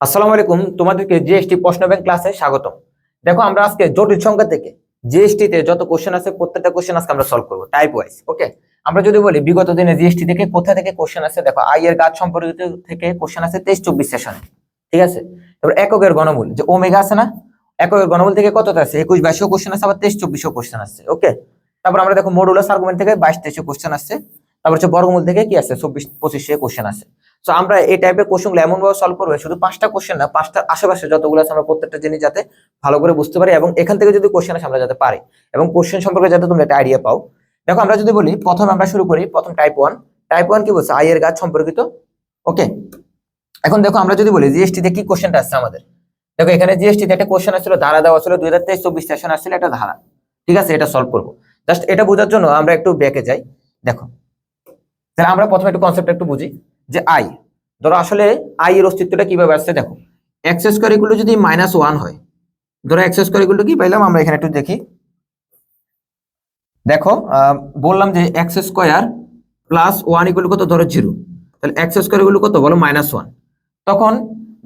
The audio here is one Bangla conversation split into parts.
আসসালামু আলাইকুম, তোমাদেরকে জিএসটি প্রশ্ন ব্যাংক ক্লাসে স্বাগতম। দেখো, আমরা আজকে জটিল সংখ্যা থেকে জিএসটি তে যত কোশ্চেন আছে প্রত্যেকটা কোশ্চেন আজকে আমরা সলভ করব টাইপ ওয়াইজ। ওকে, আমরা যদি বলি বিগত দিনে জিএসটি থেকে কোথা থেকে কোশ্চেন আছে, দেখো আই এর গাছ সম্পর্কিত থেকে কোশ্চেন আছে 23-24 সেশনে। ঠিক আছে, এবার এককের ঘনমূল যে ওমেগা আছে না, এককের ঘনমূল থেকে কতটা আছে 21-22 কোশ্চেন আছে, আবার 23-24 কোশ্চেন আছে। ওকে, তারপর আমরা দেখো মডুলাস আর্গুমেন্ট থেকে 22-23 কোশ্চেন আছে, তারপর হচ্ছে বর্গমূল থেকে কি আছে 24-25 কোশ্চেন আছে। তো আমরা এই টাইপের কোশ্চেনগুলো এমন ভাবে সলভ করবো, শুধু 5টা কোশ্চেন না, 5টার আশেপাশে যতগুলো আছে আমরা প্রত্যেকটা জিনিস যাতে ভালো করে বুঝতে পারি, এবং এখান থেকে যদি কোশ্চেন আসে আমরা যাতে পারি, এবং কোশ্চেন সম্পর্কে যাতে তোমরা একটা আইডিয়া পাও। দেখো, আমরা যদি বলি প্রথমে আমরা শুরু করি, প্রথম টাইপ 1 কি বলছে, আই এর গাছ সম্পর্কিত। ওকে, এখন দেখো আমরা যদি বলি জিএসটি তে কি কোশ্চেনটা আসছে আমাদের। দেখো, এখানে জিএসটি তে একটা কোশ্চেন আসছিল, ধারা দেওয়া ছিল 2023-24 সেশন আসছিল একটা ধারা। ঠিক আছে, এটা সলভ করবো। জাস্ট এটা বোঝার জন্য আমরা একটু ব্যাকে যাই। দেখো, তাহলে আমরা প্রথমে একটু কনসেপ্ট একটু বুঝি যে আই, ধরো আসলে আই এর অস্তিত্বটা কিভাবে আসছে। দেখো, এক্স স্কোয়ার ইকুয়াল যদি -1 হয়, ধরো এক্স স্কোয়ার ইকুয়াল কি পাইলাম আমরা এখানে একটু দেখি। দেখো, বললাম যে এক্স স্কোয়ার প্লাস 1 ইকুয়াল কত, ধরো 0। তাহলে এক্স স্কোয়ার ইকুয়াল কত বলো, -1। তখন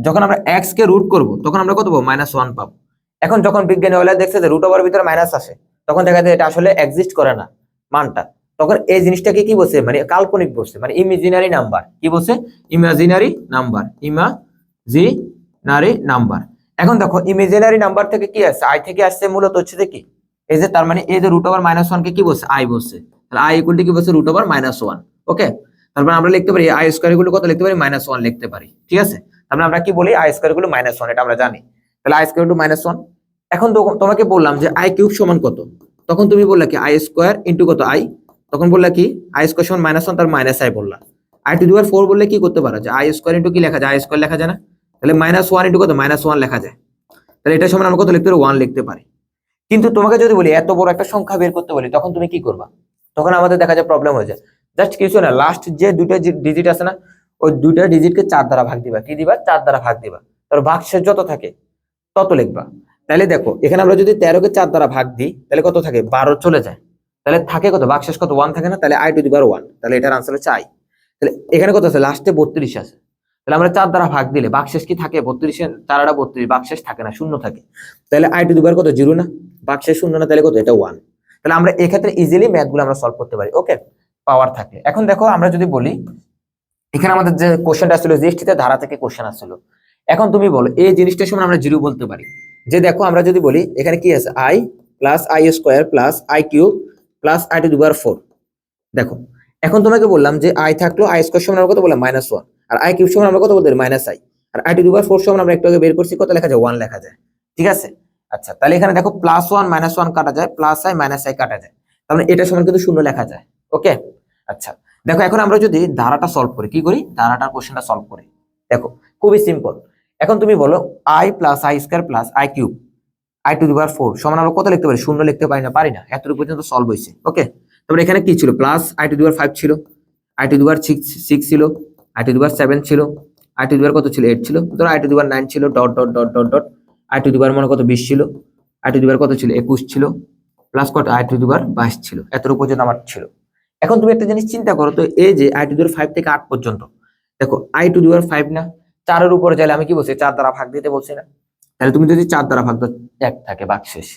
যখন আমরা এক্স কে রুট করব তখন আমরা কত পাবো, -1 পাবো। এখন যখন বিজ্ঞানী হলে দেখছে যে রুট ওভার ভিতরে মাইনাস আসে, তখন দেখা যায় এটা আসলে এক্সিস্ট করে না মানটা। তখন এই জিনিসটাকে কি বলছে, মানে কাল্পনিক বলছে, মানে ইমাজিনারি নাম্বার। কি বলছে, ইমাজিনারি নাম্বার, ইমাজিনারি নাম্বার। এখন দেখো, ইমাজিনারি নাম্বার থেকে কি আসছে, আই থেকে আসছে, মূলত হচ্ছে যে কি, এই যে তার মানে এই যে রুট ওভার -1 কে কি বলছে, আই বলছে। তাহলে আই ইকুয়াল টু কি বলছে, রুট ওভার -1। ওকে, তারপর আমরা লিখতে পারি আই স্কয়ার গুলো কত লিখতে পারি, -1 লিখতে পারি। ঠিক আছে, তারপরে আমরা কি বলি, আই স্কয়ার গুলো -1, এটা আমরা জানি। তাহলে আই স্কয়ার টু -1। এখন তোমাকে বললাম যে আই কিউব সমান কত, তখন তুমি বললা কি আই স্কয়ার ইনটু কত আই, তখন বললা কি আই স্কয়ার সমান -1 তার মাইনাস আই বললা। আই টু দি পাওয়ার 4 বললে কি করতে পারো, যে আই স্কয়ার ইনটু কি লেখা যায়, আই স্কয়ার লেখা যায় না। তাহলে -1 ইনটু কত, -1 লেখা যায়। তাহলে এটা সমান আমরা কত লিখতে পারি, 1 লিখতে পারি। কিন্তু তোমাকে যদি বলি এত বড় একটা সংখ্যা বের করতে বলি, তখন তুমি কি করবা, তখন আমাদের দেখা যায় প্রবলেম হয়ে যায়। জাস্ট কিছু না, লাস্ট যে দুইটা ডিজিট আছে না, ওই দুইটা ডিজিটকে 4 দ্বারা ভাগ দিবা। কি দিবা, 4 দ্বারা ভাগ দিবা। তার ভাগশেষ যত থাকে তত লিখবা। তাহলে দেখো, এখানে আমরা যদি 13 কে 4 দ্বারা ভাগ দিই, তাহলে কত থাকে, 12 চলে যায়। তাহলে থাকে কত, ভাগশেষ কত, 1 থাকে না। তাহলে আই টু দি পাওয়ার 1, তাহলে এটার আনসার হচ্ছে আই। তাহলে এখানে কত আছে, লাস্টে 32 আছে। তাহলে আমরা 4 দ্বারা ভাগ দিলে ভাগশেষ কি থাকে, 32 4 32, ভাগশেষ থাকে না, শূন্য থাকে। তাহলে আই টু দি পাওয়ার কত, 0 না, ভাগশেষ শূন্য না, তাহলে কত, এটা 1। তাহলে আমরা এক্ষেত্রে ইজিলি ম্যাথ গুলো আমরা সলভ করতে পারি। ওকে, পাওয়ার থাকে। এখন দেখো, আমরা যদি বলি এখানে আমাদের যে কোশ্চেনটা আসছিল জিএসটি তে ধারা থেকে কোশ্চেন আসছিল। এখন তুমি বলো এই জিনিসটার সময় আমরা 0 বলতে পারি। যে দেখো, আমরা যদি বলি এখানে কি আছে, i plus i square plus i cube plus i to the power 4। দেখো, এখন তোমাকে বললাম যে আই থাকলো, আই স্কোয়ার সমান আমরা কত বললাম, -1, আর আই কিউব সমান আমরা কত বলতে পারি, -i, আর আই টু দি পাওয়ার 4 সমান আমরা একটু আগে বের করছি, কত লেখা যায়, 1 লেখা যায়। ঠিক আছে, আচ্ছা, তাহলে এখানে দেখো +1 -1 কাটা যায়, +i কাটা যায়, তার মানে এটা সমান কিন্তু 0 লেখা যায়। ওকে, আচ্ছা, দেখো এখন আমরা যদি ধারাটা সলভ করি, কি করি, ধারাটার কোশ্চেনটা সলভ করি। দেখো, খুবই সিম্পল। এখন তুমি বলো i plus i square plus i cube i to the power 4 সমান আমরা কত লিখতে পারি, 0 লিখতে পারি না, পারি না, এতটুকু পর্যন্ত সলভ হয়েছে। ওকে, তারপরে এখানে কি ছিল, প্লাস আই টু দি পাওয়ার 5 ছিল, আই টু দি পাওয়ার 6 ছিল, আই টু দি পাওয়ার 7 ছিল, আই টু দি পাওয়ার কত ছিল, 8 ছিল, ধরো আই টু দি পাওয়ার 9 ছিল, dot dot dot dot dot, i to the power মানে কত, 20 ছিল, আই টু দি পাওয়ার কত ছিল, 21 ছিল, প্লাস কত, আই টু দি পাওয়ার 22 ছিল, এতটুকু পর্যন্ত আমার ছিল। এখন তুমি একটা জিনিস চিন্তা করো তো, এই যে আই টু দি পাওয়ার 5 থেকে 8 পর্যন্ত, দেখো আই টু দি পাওয়ার 5 না, 4 এর উপরে যাইলে আমি কি বলছি, 4 দ্বারা ভাগ দিতে বলছি না। তাহলে তুমি যদি 4 দ্বারা ভাগ দাও, 1 থাকে ভাগশেষ।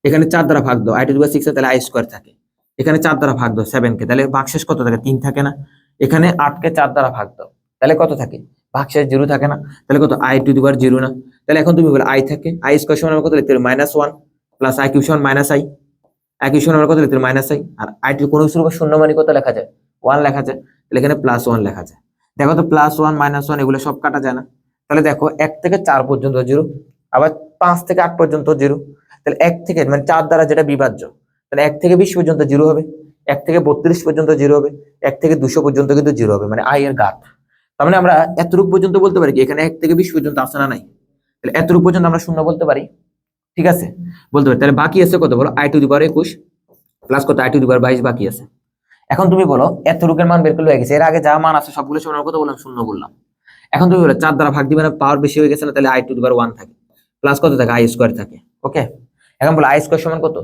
এখানে 4 দ্বারা ভাগ দাও, আই টু দি পাওয়ার 6 তাহলে আই স্কয়ার থাকে। এখানে 4 দ্বারা ভাগ দাও 7 কে, তাহলে ভাগশেষ কত থাকে, 3 থাকে না। এখানে 8 কে 4 দ্বারা ভাগ দাও, তাহলে কত থাকে, ভাগশেষ 0 থাকে না। তাহলে কত, আই টু দি পাওয়ার 0 না। তাহলে এখন তুমি বলে আই থাকে, আই স্কয়ার সমান আমরা কত লিখতে পারি, -1 প্লাস আই কিউব সমান -i, আই কিউব সমান আমরা কত লিখতে পারি, -i, আর আই টু কোনো কিছুর উপর শূন্য মানে কত লেখা যায়, 1 লেখা যায়। তাহলে এখানে +1 লেখা যায়। দেখো তো, +1 -1 এগুলো সব কাটা যায় না। তাহলে দেখো 1 থেকে 4 পর্যন্ত 0, আবার 5 থেকে 8 পর্যন্ত 0। তাহলে 1 থেকে মানে 4 দ্বারা যেটা বিভাজ্য, তাহলে 1 থেকে 20 পর্যন্ত 0 হবে, 1 থেকে 32 পর্যন্ত 0 হবে, 1 থেকে 200 পর্যন্ত কিন্তু 0 হবে, মানে আই এর ঘাত। তার মানে আমরা এতটুকু পর্যন্ত বলতে পারি কি, এখানে 1 থেকে 20 পর্যন্ত আছে না নাই, তাহলে এতটুকু পর্যন্ত আমরা শূন্য বলতে পারি। ঠিক আছে, বলতে পারি। তাহলে বাকি আছে কত বলো, I to the power 21 plus কত, আই টু দি পাওয়ার 22 বাকি আছে। এখন তুমি বলো এতটুকুর মান বের করলে হয়ে গেছে, এর আগে যা মান আছে সবগুলো সমান কত বললাম, শূন্য বললাম। এখন তুমি বলো 4 দ্বারা ভাগ দিবে না, পাওয়ার বেশি হয়ে গেছে না, তাহলে আই টু দি পাওয়ার 1 থাকে, প্লাস কত থাকে, আই স্কয়ার থাকে। ওকে, এখন বলো আই স্কয়ার সমান কত,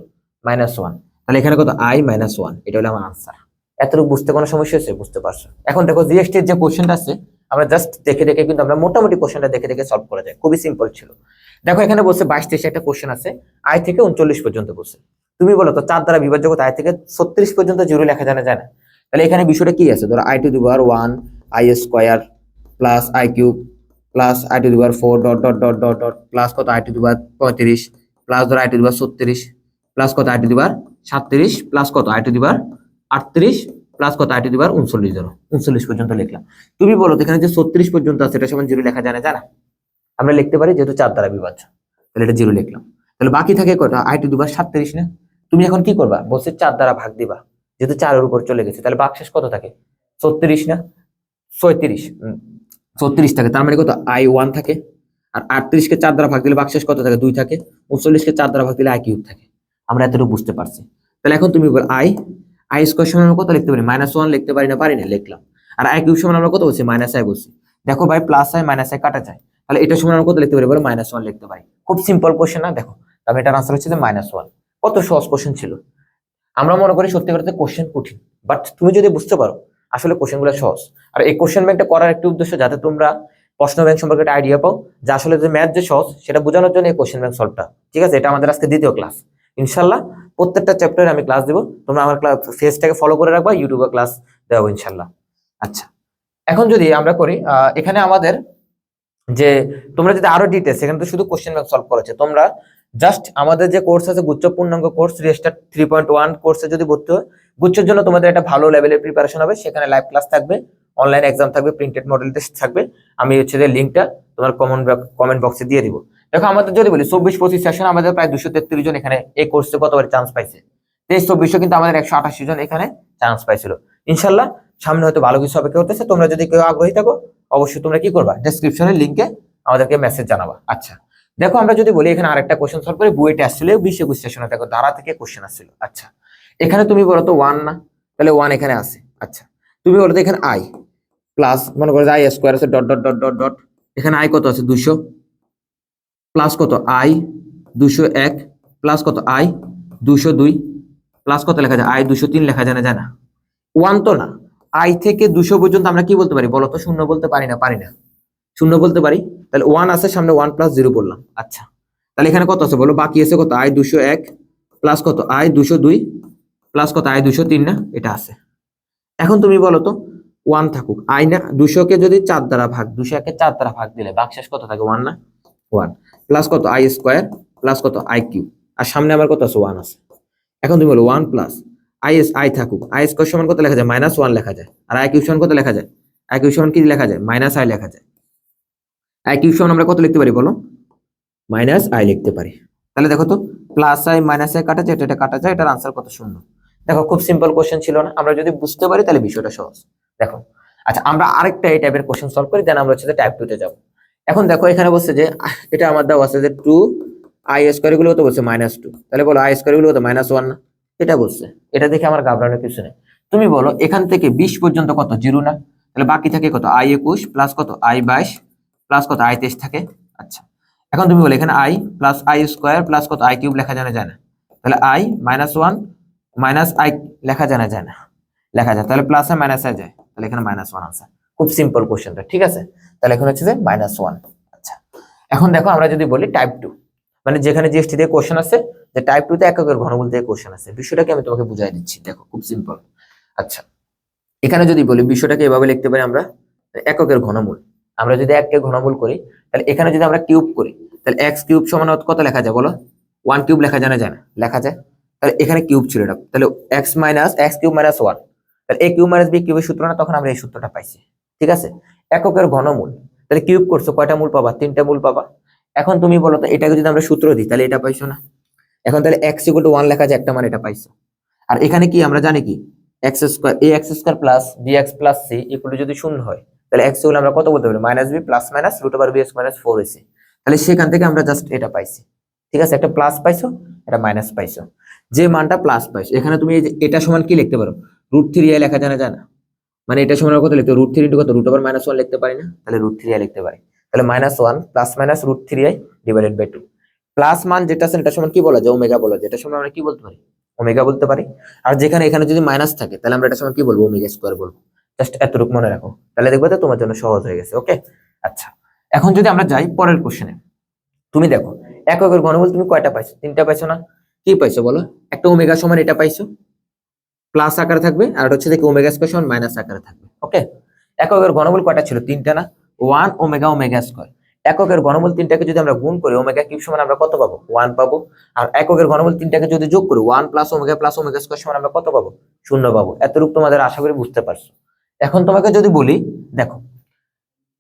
-1, তাহলে এখানে কত, আই -1, এটা হলো আমার আনসার। এতটুকু বুঝতে কোনো সমস্যা হচ্ছে, বুঝতে পারছো। এখন দেখো জিএসটির যে কোশ্চেনটা আছে, আমরা জাস্ট দেখে দেখে কিন্তু আমরা মোটামুটি কোশ্চেনটা দেখে দেখে সলভ করা যায়, খুবই সিম্পল ছিল। দেখো এখানে বলছে 22-23 একটা কোশ্চেন আছে, আই থেকে 39 পর্যন্ত বলছে। তুমি বলো তো 4 দ্বারা বিভাজ্য কত আই থেকে 36 পর্যন্ত জিরো লেখা জানা যায় না? তাহলে এখানে বিষয়টা কি আছে, ধরো i to the power 1 i square plus i cube plus i to the power 4 dot dot dot dot dot plus কত i to the power 35 plus ধরো i to the power 36 plus কত i to the power 37 plus কত i to the power 38 plus কত আই টু দি পাওয়ার 39, ধরো 39 পর্যন্ত লিখলাম। তুমি বলো তো এখানে যে 36 পর্যন্ত আছে এটা সমান জিরো লেখা জানা যায় না? আমরা লিখতে পারি যেহেতু 4 দ্বারা বিভাজ্য, তাহলে এটা জিরো লিখলাম। তাহলে বাকি থাকে কয়টা আই টু দি পাওয়ার 37 না? তুমি এখন কি করবা, বলছে 4 দ্বারা ভাগ দিবা, যেহেতু 4 এর উপর চলে গেছে, তাহলে ভাগশেষ কত থাকে 36 না 36, 36 থাকে, তার মানে কত আই 1 থাকে। আর 38 কে 4 দ্বারা ভাগ দিলে ভাগশেষ কত থাকে 2 থাকে। 39 কে 4 দ্বারা ভাগ দিলে আই কিউব থাকে। আমরা এতটুকু বুঝতে পারছি। তাহলে এখন তুমি বল আই স্কয়ার সমান আমরা কত লিখতে পারি, -1 লিখতে পারি না? পারি না, লিখলাম। আর আই কিউব সমান আমরা কত বলছি, -i বলছি। দেখো ভাই প্লাস আই মাইনাস আই কাটা যায়, তাহলে এটা সমান আমরা কত লিখতে পারি বলো, -1 লিখতে পারি। খুব সিম্পল কোশ্চেন না? দেখো তবে এটার আনসার হচ্ছে যে -1। কত সহজ কোশ্চেন ছিল। আমরা মনে করি সত্যি করতে কোশ্চেন কঠিন, বাট তুমি যদি বুঝতে পারো আসলে কোশ্চেনগুলো সহজ। আর এই কোশ্চেন ব্যাংকটা করার একটা উদ্দেশ্য যাতে তোমরা প্রশ্ন ব্যাংক সম্পর্কে একটা আইডিয়া পাও, যে আসলে যে ম্যাথ যে সহজ সেটা বোঝানোর জন্য এই কোশ্চেন ব্যাংক সলভটা। ঠিক আছে, এটা আমাদের আজকে দ্বিতীয় ক্লাস। ইনশাল্লাহ প্রত্যেকটা চ্যাপ্টারে আমি ক্লাস দেবো, তোমরা আমার ক্লাস ফেসটাকে ফলো করে রাখবা, ইউটিউবে ক্লাস দেবো ইনশাল্লাহ। আচ্ছা, এখন যদি আমরা করি এখানে আমাদের যে তোমরা যদি আরো ডিটেলস, এখানে তো শুধু কোশ্চেন ব্যাংক সলভ করেছে, তোমরা জাস্ট আমাদের যে কোর্স আছে গুচ্ছ পূর্ণাঙ্গ কোর্স রেজিস্টার 3.1 কোর্সে যদি ভর্তি হয়, গুচ্ছের জন্য তোমাদের একটা ভালো লেভেলের প্রিপারেশন হবে। সেখানে লাইভ ক্লাস থাকবে, অনলাইন এক্সাম থাকবে, প্রিন্টেড মডেল টেস্ট থাকবে। আমি হচ্ছে যে লিঙ্কটা তোমার কমেন্ট বক্সে দিয়ে দিব। দেখো আমাদের যদি বলি 24-25 সেশন আমাদের প্রায় 233 জন এখানে এই কোর্সে গতবার চান্স পাইছে। 23-24 কিন্তু আমাদের 188 জন এখানে চান্স পাইছিল। ইনশাল্লাহ সামনে হয়তো ভালো কিছু অপেক্ষা করতেছে। তোমরা যদি কেউ আগ্রহী থাকো অবশ্যই তোমরা কি করবা, ডেসক্রিপশনের লিঙ্কে আমাদেরকে মেসেজ জানাবা। আচ্ছা দেখো আমরা যদি বলি এখানে আরেকটা কোশ্চেন সলভ করি, বুয়েটে আসছিল 20-21 সেশনে, দেখো ধারা থেকে কোশ্চেন আসছিল। আচ্ছা এখানে তুমি বলো তো 1 না, তাহলে 1 এখানে আছে। আচ্ছা তুমি বলো তো এখানে আই প্লাস মনে করো আই স্কয়ার আছে dot dot dot dot dot, এখানে আই কত আছে 200 প্লাস কত আই 201 প্লাস কত আই 202 প্লাস কত লেখা যায় আই 203 লেখা যায় না? 1 তো না, আই থেকে 200 পর্যন্ত আমরা কি বলতে পারি বলো তো, শূন্য বলতে পারি না? পারি না, শূন্য বলতে পারি। তাহলে 1 আছে সামনে, 1 + 0 বললাম। আচ্ছা তাহলে এখানে কত আছে বলো, বাকি আছে কত আই 201 প্লাস কত আই 202 প্লাস কত আই 203 না? এটা আছে। এখন তুমি বলো তো 1 থাকুক, আই না 200 কে যদি 4 দ্বারা ভাগ, 200 কে 4 দ্বারা ভাগ দিলে ভাগশেষ কত থাকে 1 না? 1 প্লাস কত আই স্কয়ার প্লাস কত আই কিউব, আর সামনে আমার কত আছে 1 আছে। এখন তুমি বলো 1 প্লাস আই থাকুক, আই স্কয়ার সমান কত লেখা যায় -1 লেখা যায়, আর আই কিউব সমান কত লেখা যায়, আই কিউব সমান কি লেখা যায় -i লেখা যায়। আই কিউব সমান আমরা কত লিখতে পারি বলো, -i লিখতে পারি। তাহলে দেখো তো প্লাস আই মাইনাস আই কাটা যায়, এটা কাটা যায়, এটার আনসার কত শূন্য। দেখো খুব সিম্পল কোশ্চেন ছিল না? আমরা যদি বুঝতে পারি তাহলে বিষয়টা সহজ। দেখো আচ্ছা আমরা আরেকটা এই টাইপের কোশ্চেন সলভ করি, দেন আমরা হচ্ছে টাইপ 2 তে যাব। এখন দেখো এখানে বলছে যে এটা আমার দাও আছে যে 2 আই স্কয়ার গুলো কত বলছে -2, তাহলে বলো আই স্কয়ার গুলো কত -1 না? এটা বলছে, এটা দেখে আমার ঘাবড়ানোর কিছু নেই। তুমি বলো এখান থেকে 20 পর্যন্ত কত 0 না? তাহলে বাকি থাকে কত আই 21 প্লাস কত আই 22 প্লাস কত আই 23 থাকে। আচ্ছা এখন তুমি বলো এখানে I plus i square plus কত আই কিউব লেখা জানা যায় না? তাহলে আই -1 মাইনাস আই লেখা জানা যায় না? লেখা যায়। তাহলে প্লাস আই মাইনাস আই যায়, তাহলে এখানে -1 আনসার। খুব সিম্পল কোশ্চেনটা, ঠিক আছে? তাহলে এখন হচ্ছে যে -1। আচ্ছা এখন দেখো আমরা যদি বলি টাইপ 2, মানে যেখানে জিএসটি দিয়ে কোশ্চেন আছে, যে টাইপ 2 তে এককের ঘনমূল দিয়ে কোশ্চেন আছে, বিষয়টাকে আমি তোমাকে বুঝাই দিচ্ছি। দেখো খুব সিম্পল। আচ্ছা এখানে যদি বলি বিষয়টাকে এভাবে লিখতে পারি আমরা, এককের ঘনমূল। আমরা যদি এককে ঘনমূল করি তাহলে এখানে যদি আমরা কিউব করি তাহলে x কিউব সমান কত লেখা যায় বলো, 1 কিউব লেখা যায় না? লেখা যায়। তাহলে এখানে কিউব ছিল এটা, তাহলে x কিউব - 1, তাহলে a কিউব - b কিউবের সূত্র না? তখন আমরা এই সূত্রটা পাইছি। ঠিক আছে, এককের ঘনমূল, তাহলে কিউব করছো কয়টা মূল পাবা, 3টা মূল পাবা। এখন তুমি বলো তো এটাকে যদি আমরা সূত্র দিই তাহলে এটা পাইছো না? এখন তাহলে x = 1 লেখা যায়, একটা মান এটা পাইছো। আর এখানে কি আমরা জানি কি x square ax square plus bx plus c equal যদি শূন্য হয় তাহলে x হলো আমরা কত বলতে পারি -b প্লাস মাইনাস √bx - 4 হইছে। তাহলে সেখান থেকে আমরা জাস্ট এটা পাইছি। ঠিক আছে, একটা প্লাস পাইছো, এটা মাইনাস পাইছো। যে মানটা প্লাস পাইছো এখানে তুমি এই যে এটা সমান কি লিখতে পারো, √3i লেখা জানা যায় না? মানে এটা সমান কত লিখতে, √3 * কত √1 লিখতে পারি না? তাহলে √3i লিখতে পারি। তাহলে -1 plus minus √3i divided by 2। Plus মান যেটা আছে এটা সমান কি বলা যায়, ওমেগা বলা যায়। এটা সমান আমরা কি বলতে পারি, ওমেগা বলতে পারি। আর যেখানে এখানে যদি মাইনাস থাকে তাহলে আমরা এটা সমান কি বলবো, ওমেগা স্কয়ার বলবো। জাস্ট এতটুকু মনে রাখো, তাহলে দেখবে তো তোমার জন্য সহজ হয়ে গেছে। ওকে, আচ্ছা এখন যদি আমরা যাই পরের কোশ্চেনে, তুমি দেখো এককের ঘনমূল তুমি কয়টা পাইছো? 3টা পাইছো না? কি পাইছো বলো? একটা ওমেগা সমান এটা পাইছো, প্লাস আকারে থাকবে, আর হচ্ছে দেখো ওমেগা স্কয়ার সমান মাইনাস আকারে থাকবে। ওকে, এককের ঘনমূল কয়টা ছিল? 3টা না? 1 ওমেগা ওমেগা স্কয়ার। এককের ঘনমূল 3টাকে যদি আমরা গুণ করি ওমেগা কিউব সমান আমরা কত পাবো? 1 পাবো। আর এককের ঘনমূল 3টাকে যদি যোগ করি 1 প্লাস ওমেগা স্কয়ার সমান আমরা কত পাবো? 0 পাবো। এতটুকু তোমাদের আশা করি বুঝতে পারছো। এখন তোমাকে যদি বলি, দেখো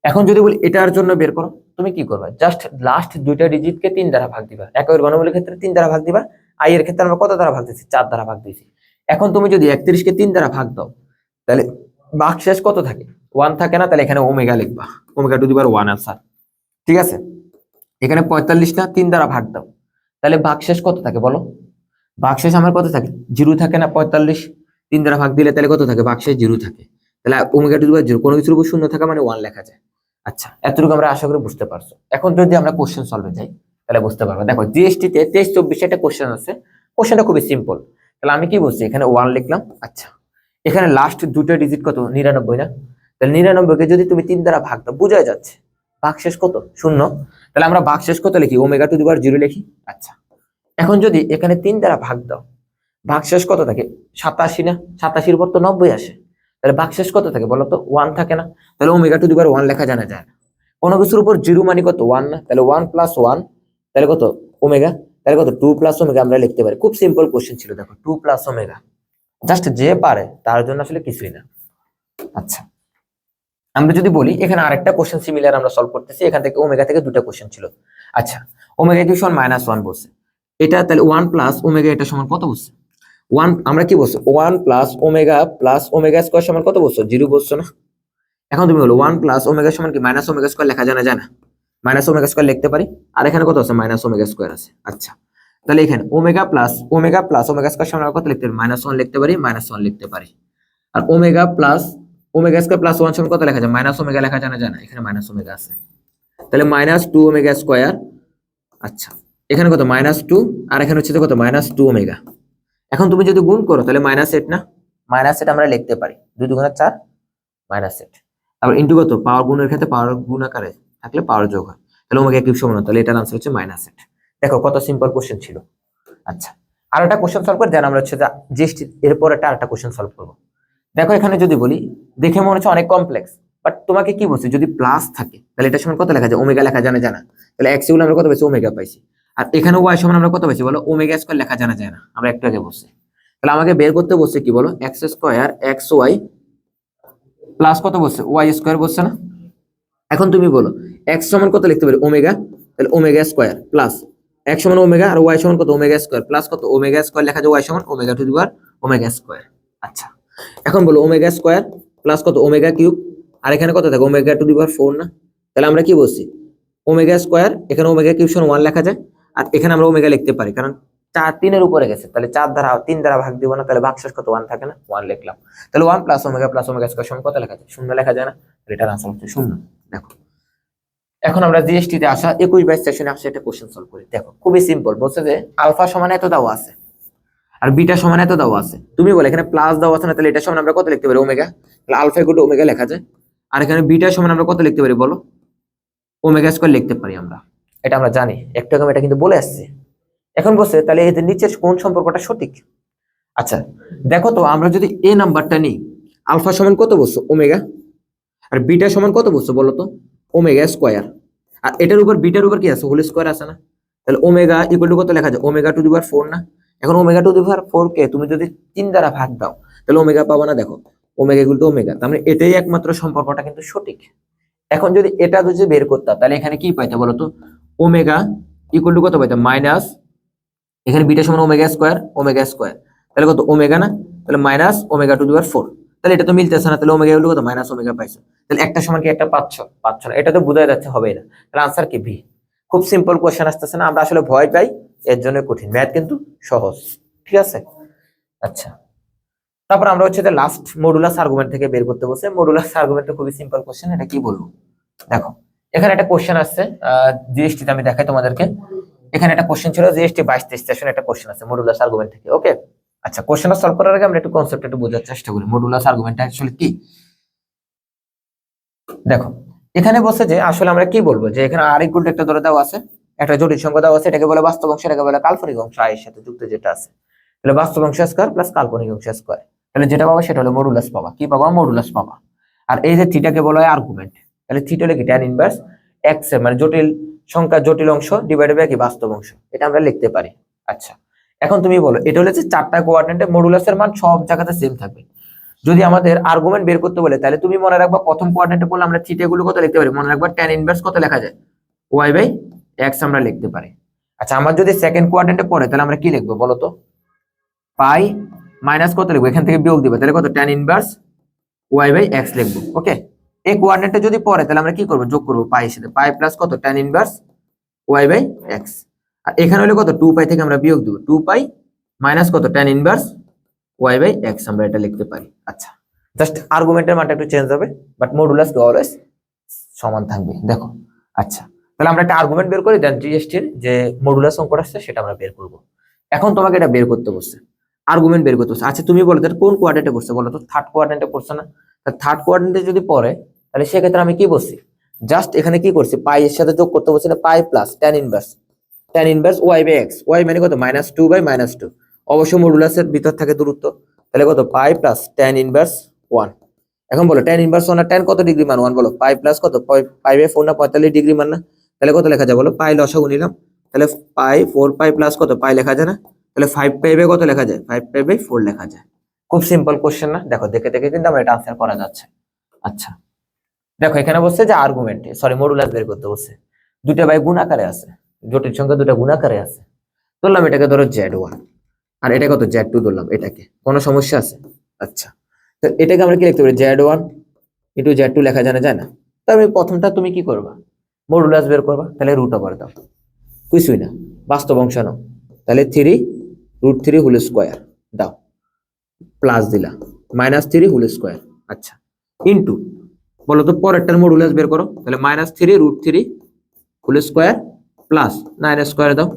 এখন যদি বলি এটার জন্য বের করো, তুমি কি করবা? জাস্ট লাস্ট দুইটা ডিজিটকে 3 দ্বারা ভাগ দিবা। এককের ঘনমূলের ক্ষেত্রে 3 দ্বারা ভাগ দিবা, আই এর ক্ষেত্রে আমরা কত দ্বারা ভাগ দিচ্ছি? 4 দ্বারা ভাগ দিয়েছি। এখন তুমি যদি 31কে 3 দ্বারা ভাগ দাও, তাহলে ভাগশেষ কত থাকে? 1 থাকে না? তাহলে এখানে ওমেগা লিখবা, omega two the power 1 answer. ঠিক আছে, এখানে 45 না, 3 দ্বারা ভাগ দাও, তাহলে ভাগশেষ কত থাকে বলো? ভাগশেষ আমার কত থাকে? 0 থাকে না? 45 3 দ্বারা ভাগ দিলে তাহলে কত থাকে? ভাগশেষ 0 থাকে। তাহলে ওমেগা টু দি পাওয়ার 0, কোনো কিছুর উপর শূন্য থাকা মানে 1 লেখা যায়। আচ্ছা, এতটুকু আমরা আশা করি বুঝতে পারছো। এখন যদি আমরা কোশ্চেন সলভে যাই তাহলে বুঝতে পারবো। দেখো জিএসটি তে 23-24 একটা কোশ্চেন আছে, কোশ্চেনটা খুবই সিম্পল। তাহলে আমি কি বলছি? এখানে 1 লিখলাম। আচ্ছা, এখানে লাস্ট দুটো ডিজিট কত? 99 না? তাহলে 99কে যদি তুমি 3 দ্বারা ভাগ দাও, বোঝা যাচ্ছে ভাগশেষ কত? 0। তাহলে আমরা ভাগশেষ কত লিখি? ওমেগা টু দি পাওয়ার 0 লিখি। আচ্ছা, এখন যদি এখানে 3 দ্বারা ভাগ দাও, ভাগশেষ কত থাকে? 87 না? 87-এর পর তো 90 আসে, তাহলে ভাগশেষ কত থাকে বলো তো? 1 থাকে না? তাহলে ওমেগা টু দি পাওয়ার 1 লেখা জানা যায় না। কোনো কিছুর উপর 0 মানে কত? 1 না? তাহলে 1 প্লাস 1 তাহলে কত? ওমেগা। তাহলে কত? 2 প্লাস ওমেগা আমরা লিখতে পারি। খুব সিম্পল কোশ্চেন ছিল, দেখো 2 প্লাস ওমেগা, জাস্ট যে পারে তার জন্য আসলে কিছুই না। আচ্ছা, আমরা যদি বলি এখানে আরেকটা কোশ্চেন সিমিলার আমরা সলভ করতেছি, এখান থেকে ওমেগা থেকে দুটো কোশ্চেন ছিল। আচ্ছা, ওমেগা কি সমান -1 বলছে, এটা তাহলে 1 প্লাস ওমেগা এটা সমান কত বলছে? 1 আমরা কি বলছো? 1 প্লাস ওমেগা স্কয়ার সমান কত বলছো? 0 বলছো না? এখন তুমি বলো 1 প্লাস ওমেগা সমান কি মাইনাস ওমেগা স্কয়ার লেখা জানা যায় না? মাইনাস ওমেগা স্কয়ার লিখতে পারি, আর এখানে কত আছে? মাইনাস ওমেগা স্কয়ার আছে। আচ্ছা, তাহলে এখানে ওমেগা প্লাস ওমেগা স্কয়ার সমান কত লিখতে পারি? -1 লিখতে পারি, -1 লিখতে পারি। আর omega plus omega square plus 1 সমান কত লেখা যায়? মাইনাস ওমেগা লেখা জানা যায় না? এখানে মাইনাস ওমেগা আছে, তাহলে -2 ওমেগা স্কয়ার। আচ্ছা, এখানে কত? -2, আর এখানে হচ্ছে কত? -2 ওমেগা। এখন তুমি যদি গুণ করো তাহলে -8 না? -8 আমরা লিখতে পারি, 2 2 4 -8। আবার ইনটু কত? পাওয়ার গুণের ক্ষেত্রে পাওয়ার গুণ আকারে থাকলে পাওয়ার যোগ হয়, তাহলে ওমেগা কিউব সমান, তাহলে এটার আনসার হচ্ছে -8। দেখো কত সিম্পল কোশ্চেন ছিল। আচ্ছা, আর একটা কোশ্চেন সলভ করে দেন আমরা হচ্ছে জিএসটি এরপর আরেকটা কোশ্চেন সলভ করব। দেখো এখানে যদি বলি, দেখে মনে হচ্ছে অনেক কমপ্লেক্স, বাট তোমাকে কি বলছে? যদি প্লাস থাকে তাহলে এটা সমান কত লেখা যায়? ওমেগা লেখা জানা যায় না? তাহলে এক্স গুলো আমরা কত পাইছি? ওমেগা পাইছি। আর এখানে ওয়াই সমান আমরা কত পাইছি বলো? ওমেগা স্কয়ার লেখা জানা যায় না? আমরা একটু আগে বলছি। তাহলে আমাকে বের করতে বলছে কি বলো? X square x y plus কত বলছে? ওয়াই স্কয়ার বলছে না? এখন তুমি বলো এক্স সমান কত লিখতে পারি? ওমেগা, তাহলে ওমেগা স্কয়ার প্লাস এক্স সমান ওমেগা, আর ওয়াই সমান কত? ওমেগা স্কয়ার প্লাস কত? ওমেগা স্কয়ার লেখা যায় ওয়াই সমান omega two the power omega square. আচ্ছা, এখন বলো ওমেগা স্কয়ার প্লাস কত? ওমেগা কিউব, আর এখানে কত থাকে? ওমেগা টু দি পাওয়ার 4 না? তাহলে আমরা কি বলছি? ওমেগা স্কয়ার, এখানে ওমেগা কিউব সমান 1 লেখা যায়, আর এখানে আমরা ওমেগা লিখতে পারি কারণ 4 3 এর উপরে গেছে, তাহলে 4 দ্বারা 3 দ্বারা ভাগ দিব না, তাহলে ভাগশেষ কত? 1 থাকে না? 1 লিখলাম। তাহলে 1 প্লাস ওমেগা স্কয়ার সমান কত লেখা যায়? 0 লেখা যায় না? তাহলে এটার আনসার হচ্ছে 0। দেখো এখন আমরা জিএসটি তে আসা 21-22 সেশনে আসা একটা কোশ্চেন সলভ করি। দেখো খুবই সিম্পল, বলছে যে আলফা সমান এত দাও আছে আর বিটা সমান এত দাও আছে। তুমি বলে এখানে প্লাস দাও আছে না? তাহলে এটা সমান আমরা কত লিখতে পারি? ওমেগা। তাহলে আলফা ইকুয়াল টু ওমেগা লেখা যায়। আর এখানে বিটা সমান আমরা কত লিখতে পারি বলো? ওমেগা স্কয়ার লিখতে পারি আমরা, এটা আমরা জানি, একটু আগে এটা কিন্তু বলে আসছে। এখন বলছে তাহলে এদের নিচের কোন সম্পর্কটা সঠিক? আচ্ছা, দেখো তো আমরা যদি এ নাম্বারটা নিই, আলফা সমান কত বলছো? ওমেগা। আর বিটা সমান কত বলছো বলো তো? Omega square. আর এটার উপর বিটার উপর কি আছে? হোল স্কয়ার আছে না? তাহলে ওমেগা ইকুয়াল টু কত লেখা যায়? ওমেগা টু দি পাওয়ার 4 না? এখন ওমেগা টু দি পাওয়ার 4 কে তুমি যদি 3 দ্বারা ভাগ দাও তাহলে ওমেগা পাবা না? দেখো ওমেগা ইকুয়াল টু ওমেগা, তার মানে এটাই একমাত্র সম্পর্কটা কিন্তু সঠিক। এখন যদি এটা যদি বের করতাম তাহলে এখানে কি পাইতে বলো তো? ওমেগা ইকুয়াল টু কত পাইতাম? মাইনাস, এখানে বিটা সমান ওমেগা স্কয়ার, তাহলে কত? ওমেগা না? তাহলে minus omega two the power 4, তাহলে এটা তো মিলতেছে না, তাহলে ওমেগা ইকুয়াল টু কত? মাইনাস ওমেগা পাইছো। তাহলে একটা সমান কি একটা পাচ্ছ না? এটা তো বোঝা যাচ্ছে হবে না, তাহলে আনসার কি? ভি। খুব সিম্পল কোশ্চেন আসতেছে না? আমরা আসলে ভয় পাই, এর জন্য কঠিন। ম্যাথ কিন্তু সহজ, ঠিক আছে? আচ্ছা, তারপর আমরা হচ্ছে লাস্ট মডুলাস আর্গুমেন্ট থেকে বের করতে বসে। মডুলাস আর্গুমেন্টটা খুবই সিম্পল কোশ্চেন, এটা কি বলবো? দেখো এখানে একটা কোশ্চেন আসছে, জিএসটি তে আমি দেখাই তোমাদেরকে। এখানে একটা কোশ্চেন ছিল জিএসটি 22-23 সেশনে একটা কোশ্চেন আছে মডুলাস আর্গুমেন্ট থেকে। ওকে, আচ্ছা কোশ্চেনটা সলভ করার আগে আমরা একটু কনসেপ্ট একটু বোঝার চেষ্টা করি। মডুলাস আর্গুমেন্টটা অ্যাকচুয়ালি কি? দেখো এখানে বলছে যে আসলে আমরা কি বলবো, যে এখানে আর ইকুয়াল টু একটা ধরে দেওয়া আছে, একটা জটিল সংখ্যা দেওয়া আছে, এটাকে বলে বাস্তব অংশ, এটাকে বলে কাল্পনিক অংশ, আই এর সাথে যুক্ত যেটা আছে। তাহলে বাস্তব অংশ স্কয়ার প্লাস কাল্পনিক অংশ স্কয়ার, তাহলে যেটা পাবা সেটা হলো মডুলাস পাবা। কি পাবা? মডুলাস পাবা। আর এই যে থিটাকে বলা হয় আর্গুমেন্ট, তাহলে থিটা হলো কি tan ইনভার্স এক্স এর, মানে জটিল সংখ্যা জটিল অংশ ডিভাইডেড বাই কি বাস্তব অংশ, এটা আমরা লিখতে পারি। আচ্ছা, এখন তুমি বলো এটা হলো যে চারটা কোঅর্ডিনেটে মডুলাসের মান সব জায়গাতে সেম থাকবে। যদি আমাদের আর্গুমেন্ট বের করতে বলে, তাহলে তুমি মনে রাখবা প্রথম কোঅর্ডিনেটে বললে আমরা থিটা গুলো কত লিখতে পারি, মনে রাখবা tan ইনভার্স কত লেখা যায়, y বাই x আমরা লিখতে পারি। আচ্ছা, আমার যদি সেকেন্ড কোয়াড্রেন্টে পড়ে তাহলে আমরা কি লিখবো বলো তো? পাই মাইনাস কত লিখবো, এখান থেকে বিয়োগ দিবো, তাহলে কত tan inverse y by x লিখবো। ওকে, এই কোয়াড্রেন্টে যদি পড়ে তাহলে আমরা কি করবো, যোগ করবো পাই এর সাথে, পাই প্লাস কত tan inverse y by x। আর এখানে হলো কত 2 পাই থেকে আমরা বিয়োগ দিব, 2 পাই মাইনাস কত tan inverse y by x আমরা এটা লিখতে পারি। আচ্ছা, জাস্ট আর্গুমেন্টের মানটা একটু চেঞ্জ হবে, বাট মডুলাস অলওয়েজ সমান থাকবে। দেখো আচ্ছা, তাহলে আমরা একটা আর্গুমেন্ট বের করি, দেন জিএসটির যে মডুলাস অঙ্কটা আসছে সেটা আমরা বের করব। এখন তোমাকে এটা বের করতে বলছে, আর্গুমেন্ট বের করতে বলছে। আচ্ছা তুমি বলো তাহলে কোন কোয়াড্রেন্টে পড়ছে বলো তো? থার্ড কোয়াড্রেন্টে পড়ছে না? থার্ড কোয়াড্রেন্টে যদি পড়ে তাহলে সেক্ষেত্রে আমি কি বলছি, জাস্ট এখানে কি করছি, পাই এর সাথে যোগ করতে বলছি না, pi plus tan inverse y by x, y মানে কত -2 বাই -2, অবশ্য মডুলাসের ভিতর থাকে দূরত্ব, তাহলে কত পাই প্লাস tan ইনভার্স 1। এখন বলো tan ইনভার্স 1 আর tan কত ডিগ্রি মান 1 বলো, পাই প্লাস কত পাই বাই 4 না 45 ডিগ্রি মান না, তাহলে কত লেখা যায় বলো, পাই লসাগু নিলাম, তাহলে পাই 4 পাই প্লাস কত পাই লেখা যায় না, তাহলে 5 পাই বাই কত লেখা যায়, 5 পাই বাই 4 লেখা যায়। খুব সিম্পল কোশ্চেন না? দেখো দেখে দেখে কিন্তু আমরা এটা আনসার করা যাচ্ছে। আচ্ছা দেখো এখানে বলছে যে আর্গুমেন্টে সরি মডুলাস বের করতে বলছে, দুইটা বাই গুণ আকারে আছে, জটিল সংখ্যা দুটো গুণ আকারে আছে। ধরলাম এটাকে ধরো z1 আর এটা কত z2 ধরলাম, এটাকে কোনো সমস্যা আছে? আচ্ছা, তো এটাকে আমরা কি লিখতে পারি, z1 ইন্টু z2 লেখা যায় না? তবে প্রথমটা তুমি কি করবা, মডুলাস বের করবা, তাহলে রুট ওভার দাও, কিছুই না, বাস্তব অংশ নাও, তাহলে 3 হোল স্কয়ার দাও, প্লাস দিলা -3 হোল স্কয়ার। আচ্ছা, ইন্টু বলো তো পরেরটার মডুলাস বের করো, তাহলে -3 হোল স্কয়ার প্লাস 9 স্কয়ার দাও,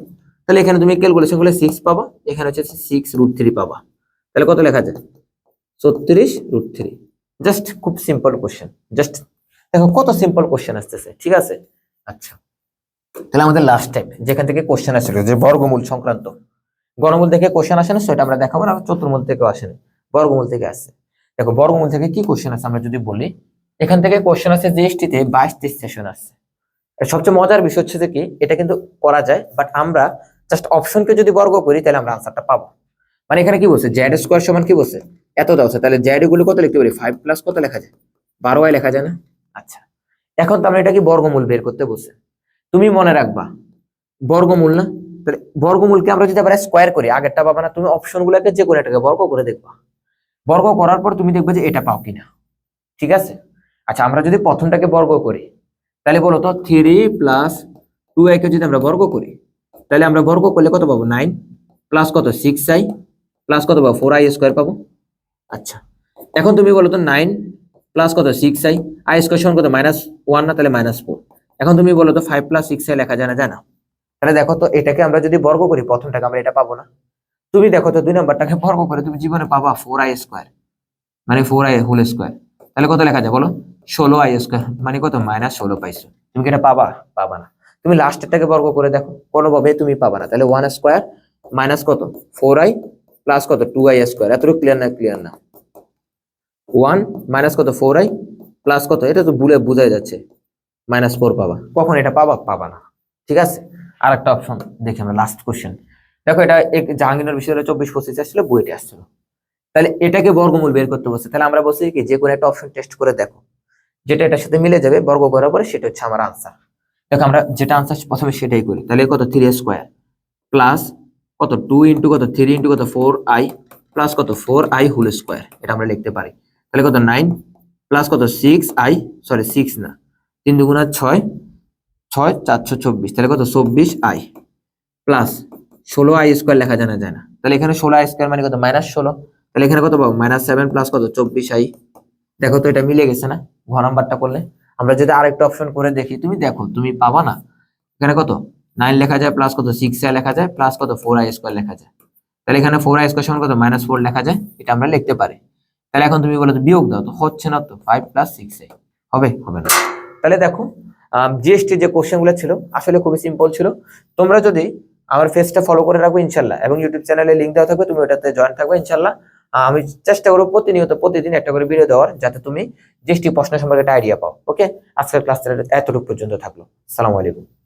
তাহলে এখানে তুমি ক্যালকুলেশন করলে 6 পাবা, এখানে হচ্ছে 6√3 পাবা, তাহলে কত লেখা যায় 36√3। জাস্ট খুব সিম্পল কোশ্চেন, জাস্ট দেখো কত সিম্পল কোশ্চেন আসতেছে, ঠিক আছে? আচ্ছা, তাহলে আমাদের লাস্ট টাইম যেখান থেকে কোশ্চেন আসছিল যে বর্গমূল সংক্রান্ত, গণমূল থেকে কোশ্চেন আসে না, সেটা আমরা দেখাবো না, চতুর্মূল থেকেও আসেনি, বর্গমূল থেকে আসছে। দেখো বর্গমূল থেকে কি কোশ্চেন আছে আমরা যদি বলি, এখান থেকে কোশ্চেন আছে জিএসটিতে 22-23 সেশন আসছে। সবচেয়ে মজার বিষয় হচ্ছে যে কি এটা কিন্তু করা যায়, বাট আমরা জাস্ট অপশনকে যদি বর্গ করি তাহলে আমরা আনসারটা পাবো। মানে এখানে কি বলছে, জেড স্কোয়ার সমান কি বলছে, এত দেওয়া আছে, তাহলে জেড গুলো কত লিখতে পারি, 5 প্লাস কত লেখা যায়, 12y লেখা যায় না? আচ্ছা, এখন তো আমরা এটা কি বর্গমূল বের করতে বলছে, তুমি মনে রাখবা বর্গমূল না, তাহলে বর্গমূলকে আমরা যদি আবার স্কোয়ার করি আগেরটা পাবা না, তুমি অপশন গুলোকে যে কোনো এটাকে বর্গ করে দেখবা, বর্গ করার পর তুমি দেখবে যে এটা পাও কিনা, ঠিক আছে? আচ্ছা, আমরা যদি প্রথমটাকে বর্গ করি তাহলে বলো তো 3 প্লাস 2i কে যদি আমরা বর্গ করি তাহলে আমরা বর্গ করলে কত পাবো, 9 প্লাস কত 6i প্লাস কত পাবো 4i স্কয়ার পাবো। আচ্ছা, এখন তুমি বলো তো 9 প্লাস কত 6i, i স্কয়ার সমান কত -1 না, তাহলে -4। এখন তুমি বলো তো 5 প্লাস 6i লেখা যায় না, যায় না? তাহলে দেখো তো এটাকে আমরা যদি বর্গ করি প্রথমটাকে আমরা এটা পাবো না, তুমি দেখো তো দুই নাম্বারটাকে বর্গ করে তুমি জীবনে পাবা 4i স্কয়ার, মানে 4i হোল স্কয়ার, তাহলে কত লেখা যায় বলো, 16i স্কয়ার, মানে কত -16 পাইছো। তুমি কি এটা পাবা? পাবা না। তুমি লাস্টেরটাকে বর্গ করে দেখো, কোনোভাবে তুমি পাবা না। তাহলে 1 স্কয়ার মাইনাস কত 4i প্লাস কত 2i স্কয়ার, এতটুকু ক্লিয়ার না? ক্লিয়ার না। 1 মাইনাস কত 4i প্লাস কত, এটা তো ভুলে বোঝাই যাচ্ছে, -4 পাবা। কখন এটা পাবা? পাবা না। ঠিক আছে, আর একটা অপশন দেখি আমরা, লাস্ট কোশ্চেন দেখো, এটা জাহাঙ্গীরের বিষয়ে 24-25 আসছিল, বইতে আসছিল। তাহলে এটাকে বর্গমূল বের করতে বলছে, তাহলে আমরা বলছি কি যে কোনো একটা অপশন টেস্ট করে দেখো, যেটা এটার সাথে মিলে যাবে বর্গ করার পরে সেটা হচ্ছে আমার আনসার। দেখো আমরা যেটা আনসার প্রথমে সেটাই করি, তাহলে কত 3 স্কয়ার প্লাস কত 2 ইন্টু কত 3 ইন্টু কত 4i প্লাস কত 4i হোল স্কয়ার, এটা আমরা লিখতে পারি। তাহলে কত 9 প্লাস কত 6i, সরি 6 না, 3 দুগুণা 6, 6 424, তাহলে কত 24i প্লাস 16i স্কয়ার লেখা যায় না? তাহলে এখানে 16i স্কয়ার মানে কত -16, তাহলে এখানে কত পাবো -7 প্লাস কত 24i। দেখো তো এটা মিলে গেছে না ঘ নাম্বারটা করলে? আমরা যদি আরেকটা অপশন করে দেখি, তুমি দেখো তুমি পাবা না, এখানে কত 9 লেখা যায় প্লাস কত 6i লেখা যায় প্লাস কত 4i স্কয়ার লেখা যায়, তাহলে এখানে 4i স্কয়ার সমান কত -4 লেখা যায়, এটা আমরা লিখতে পারি। তাহলে এখন তুমি বলো তো বিয়োগ দাও, তো হচ্ছে না তো 5 প্লাস 6i, হবে হবে না। তাহলে দেখো জিএসটি যে কোশ্চেনগুলো ছিল আসলে খুবই সিম্পল ছিল। তোমরা যদি আমার পেজটা ফলো করে রাখো ইনশাল্লাহ, এবং ইউটিউব চ্যানেলে লিংক দেওয়া থাকবে, তুমি ওটাতে জয়েন থাকবে ইনশাল্লাহ। আমি চেষ্টা করবো প্রতিনিয়ত প্রতিদিন একটা করে ভিডিও দেওয়ার, যাতে তুমি জিএসটি প্রশ্ন সম্পর্কে একটা আইডিয়া পাও। ওকে, আজকের ক্লাসটা এতটুকু পর্যন্ত থাকলো। আসসালামু আলাইকুম।